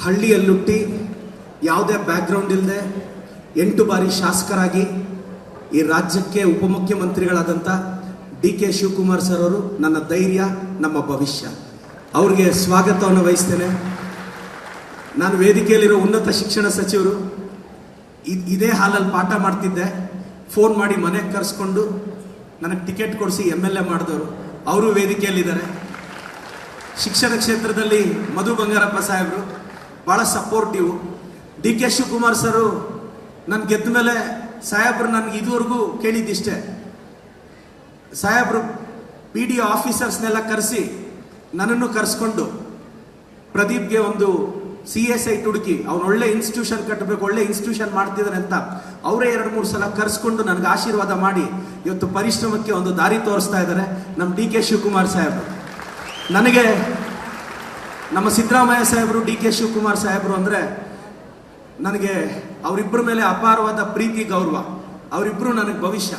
ಹಳ್ಳಿಯಲ್ಲುಟ್ಟಿ ಯಾವುದೇ ಬ್ಯಾಕ್ಗ್ರೌಂಡ್ ಇಲ್ಲದೆ 8 ಬಾರಿ ಶಾಸಕರಾಗಿ ಈ ರಾಜ್ಯಕ್ಕೆ ಉಪಮುಖ್ಯಮಂತ್ರಿಗಳಾದಂಥ ಡಿ.ಕೆ. ಶಿವಕುಮಾರ್ ಸರ್ ಅವರು ನನ್ನ ಧೈರ್ಯ, ನಮ್ಮ ಭವಿಷ್ಯ. ಅವ್ರಿಗೆ ಸ್ವಾಗತವನ್ನು ವಹಿಸ್ತೇನೆ. ನಾನು ವೇದಿಕೆಯಲ್ಲಿರೋ ಉನ್ನತ ಶಿಕ್ಷಣ ಸಚಿವರು ಇದೇ ಹಾಲಲ್ಲಿ ಪಾಠ ಮಾಡ್ತಿದ್ದೆ. ಫೋನ್ ಮಾಡಿ ಮನೆಗೆ ಕರೆಸ್ಕೊಂಡು ನನಗೆ ಟಿಕೆಟ್ ಕೊಡಿಸಿ MLA ಮಾಡಿದವರು ಅವರು ವೇದಿಕೆಯಲ್ಲಿದ್ದಾರೆ. ಶಿಕ್ಷಣ ಕ್ಷೇತ್ರದಲ್ಲಿ ಮಧು ಬಂಗಾರಪ್ಪ ಸಾಹೇಬರು ಭಾಳ ಸಪೋರ್ಟಿವ್. ಡಿ.ಕೆ. ಶಿವಕುಮಾರ್ ಸರು ನಾನು ಗೆದ್ದ ಮೇಲೆ ಸಾಹೇಬ್ರು ನನಗೆ ಇದುವರೆಗೂ ಕೇಳಿದ್ದಿಷ್ಟೇ, ಸಾಹೇಬ್ರು PD ಆಫೀಸರ್ಸ್ನೆಲ್ಲ ಕರೆಸಿ ನನ್ನನ್ನು ಕರೆಸ್ಕೊಂಡು ಪ್ರದೀಪ್ಗೆ ಒಂದು CSI ಹುಡುಕಿ ಅವ್ನು ಒಳ್ಳೆ ಇನ್ಸ್ಟಿಟ್ಯೂಷನ್ ಕಟ್ಟಬೇಕು, ಒಳ್ಳೆ ಇನ್ಸ್ಟಿಟ್ಯೂಷನ್ ಮಾಡ್ತಿದ್ದಾನೆ ಅಂತ ಅವರೇ 2-3 ಸಲ ಕರೆಸ್ಕೊಂಡು ನನಗೆ ಆಶೀರ್ವಾದ ಮಾಡಿ ಇವತ್ತು ಪರಿಶ್ರಮಕ್ಕೆ ಒಂದು ದಾರಿ ತೋರಿಸ್ತಾ ಇದ್ದಾರೆ ನಮ್ಮ ಡಿ.ಕೆ. ಶಿವಕುಮಾರ್ ಸಾಹೇಬರು. ನನಗೆ ನಮ್ಮ ಸಿದ್ದರಾಮಯ್ಯ ಸಾಹೇಬರು, ಡಿ.ಕೆ. ಶಿವಕುಮಾರ್ ಸಾಹೇಬರು ಅಂದರೆ ನನಗೆ ಅವರಿಬ್ಬರ ಮೇಲೆ ಅಪಾರವಾದ ಪ್ರೀತಿ, ಗೌರವ. ಅವರಿಬ್ಬರು ನನಗೆ ಭವಿಷ್ಯ.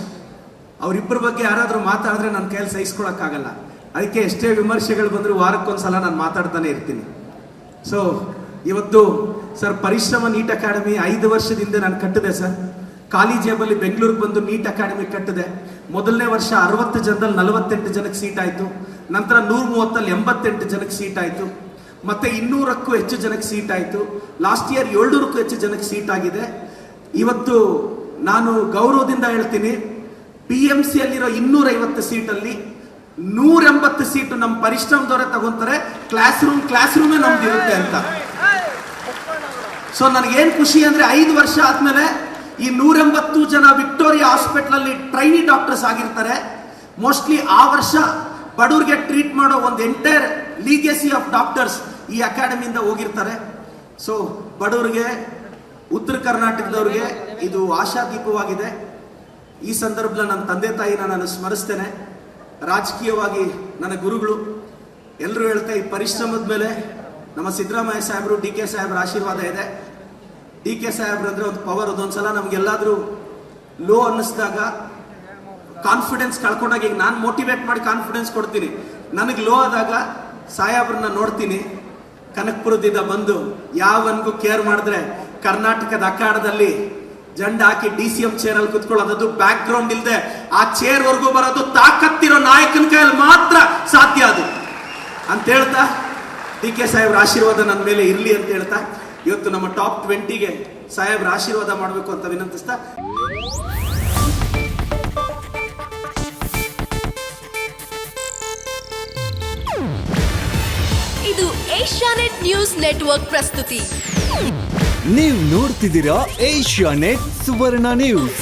ಅವರಿಬ್ಬರ ಬಗ್ಗೆ ಯಾರಾದರೂ ಮಾತಾಡಿದ್ರೆ ನನ್ನ ಕೈಯಲ್ಲಿ ಸಹಿಸ್ಕೊಳಕ್ಕಾಗಲ್ಲ. ಅದಕ್ಕೆ ಎಷ್ಟೇ ವಿಮರ್ಶೆಗಳು ಬಂದರೂ ವಾರಕ್ಕೊಂದ್ಸಲ ನಾನು ಮಾತಾಡ್ತಾನೆ ಇರ್ತೀನಿ. ಸೊ ಇವತ್ತು ಸರ್ ಪರಿಶ್ರಮ ನೀಟ್ ಅಕಾಡೆಮಿ 5 ವರ್ಷದಿಂದ ನಾನು ಕಟ್ಟಿದೆ ಸರ್. ಖಾಲಿ ಜೇಬಲ್ಲಿ ಬೆಂಗಳೂರಿಗೆ ಬಂದು ನೀಟ್ ಅಕಾಡೆಮಿ ಕಟ್ಟಿದೆ. ಮೊದಲನೇ ವರ್ಷ 60 ಜನದಲ್ಲಿ 48 ಜನಕ್ಕೆ ಸೀಟ್ ಆಯಿತು. ನಂತರ 130 88 ಜನಕ್ಕೆ ಸೀಟ್ ಆಯಿತು. ಮತ್ತೆ 200ಕ್ಕೂ ಹೆಚ್ಚು ಜನಕ್ಕೆ ಸೀಟ್ ಆಯಿತು. ಲಾಸ್ಟ್ ಇಯರ್ 700ಕ್ಕೂ ಹೆಚ್ಚು ಜನಕ್ಕೆ ಸೀಟ್ ಆಗಿದೆ. ಇವತ್ತು ನಾನು ಗೌರವದಿಂದ ಹೇಳ್ತೀನಿ, PMCಯಲ್ಲಿರೋ 250 ಸೀಟಲ್ಲಿ 180 ಸೀಟು ನಮ್ಮ ಪರಿಶ್ರಮದವರೇ ತಗೊಂತಾರೆ. ಕ್ಲಾಸ್ ರೂಮೇ ನಮ್ದು ಇರುತ್ತೆ ಅಂತ. ಸೊ ನನಗೇನು ಖುಷಿ ಅಂದರೆ 5 ವರ್ಷ ಆದಮೇಲೆ ಈ 180 ಜನ ವಿಕ್ಟೋರಿಯಾ ಹಾಸ್ಪಿಟಲಲ್ಲಿ ಟ್ರೈನಿ ಡಾಕ್ಟರ್ಸ್ ಆಗಿರ್ತಾರೆ. ಮೋಸ್ಟ್ಲಿ ಆ ವರ್ಷ ಬಡವ್ರಿಗೆ ಟ್ರೀಟ್ ಮಾಡೋ ಒಂದು ಎಂಟೈರ್ ಲೀಗೆಸಿ ಆಫ್ ಡಾಕ್ಟರ್ಸ್ ಈ ಅಕಾಡೆಮಿಯಿಂದ ಹೋಗಿರ್ತಾರೆ. ಸೊ ಬಡವರಿಗೆ, ಉತ್ತರ ಕರ್ನಾಟಕದವ್ರಿಗೆ ಇದು ಆಶಾದೀಪವಾಗಿದೆ. ಈ ಸಂದರ್ಭದಲ್ಲಿ ನನ್ನ ತಂದೆ ತಾಯಿನ ನಾನು ಸ್ಮರಿಸ್ತೇನೆ. ರಾಜಕೀಯವಾಗಿ ನನ್ನ ಗುರುಗಳು ಎಲ್ಲರೂ ಹೇಳ್ತಾ ಈ ಪರಿಶ್ರಮದ ಮೇಲೆ ನಮ್ಮ ಸಿದ್ದರಾಮಯ್ಯ ಸಾಹೇಬರು, ಡಿ.ಕೆ. ಸಾಹೇಬ್ರ ಆಶೀರ್ವಾದ ಇದೆ. ಡಿ.ಕೆ. ಸಾಹೇಬ್ರು ಅಂದರೆ ಒಂದು ಪವರ್. ಅದೊಂದ್ಸಲ ನಮಗೆಲ್ಲಾದರೂ ಲೋ ಅನ್ನಿಸಿದಾಗ, ಕಾನ್ಫಿಡೆನ್ಸ್ ಕಳ್ಕೊಂಡಾಗ, ಈಗ ನಾನು ಮೋಟಿವೇಟ್ ಮಾಡಿ ಕಾನ್ಫಿಡೆನ್ಸ್ ಕೊಡ್ತೀನಿ. ನನಗೆ ಲೋ ಆದಾಗ ಸಾಹೇಬ್ರನ್ನ ನೋಡ್ತೀನಿ. ಕನಕಪುರದಿಂದ ಬಂದು ಯಾವನ್ಗೂ ಕೇರ್ ಮಾಡಿದ್ರೆ ಕರ್ನಾಟಕದ ಅಖಾಡದಲ್ಲಿ ಜಂಡ ಹಾಕಿ DCM ಚೇರಲ್ಲಿ ಕುತ್ಕೊಳ್ಳೋದು, ಬ್ಯಾಕ್ ಗ್ರೌಂಡ್ ಇಲ್ಲದೆ ಆ ಚೇರ್ ವರ್ಗೂ ಬರೋದು ತಾಕತ್ತಿರೋ ನಾಯಕನ ಕೈಯಲ್ಲಿ ಮಾತ್ರ ಸಾಧ್ಯ ಅದು ಅಂತ ಹೇಳ್ತಾ, ಡಿ.ಕೆ. ಸಾಹೇಬ್ರ ಆಶೀರ್ವಾದ ನನ್ನ ಮೇಲೆ ಇರಲಿ ಅಂತ ಹೇಳ್ತಾ, ಇವತ್ತು ನಮ್ಮ ಟಾಪ್ 20ಗೆ ಸಾಹೇಬ್ರ ಆಶೀರ್ವಾದ ಮಾಡಬೇಕು ಅಂತ ವಿನಂತಿಸ್ತಾ, ಇದು ಏಷ್ಯಾನೆಟ್ ನ್ಯೂಸ್ ನೆಟ್ವರ್ಕ್ ಪ್ರಸ್ತುತಿ. ನೀವು ನೋಡ್ತಿದ್ದೀರಾ ಏಷ್ಯಾನೆಟ್ ಸುವರ್ಣ ನ್ಯೂಸ್.